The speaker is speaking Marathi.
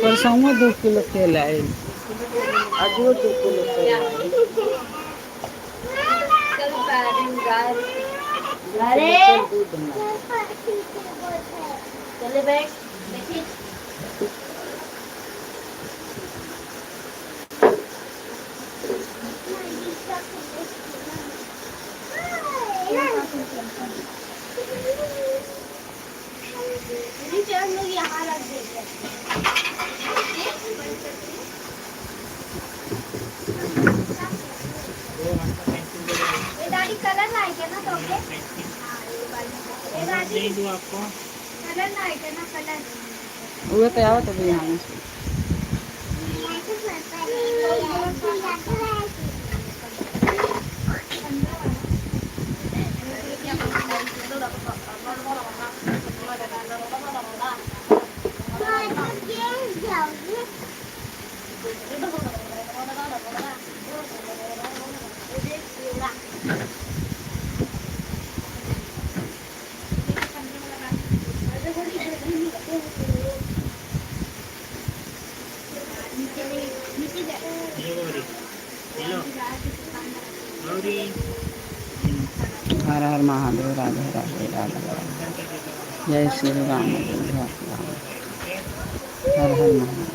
परसों 2 किलो केला है, आज 2 किलो केला है। चले बैठ देखिए लोग यहाँ रख देते हैं। दादी कलर लाएंगे ना तो दादी आपको कलर लाएंगे ना कलर वो तो आओ तभी यहाँ हर हर महादेव, राधे राधे राधे राधे, जय श्री राम, जय राम, हर हर महादेव।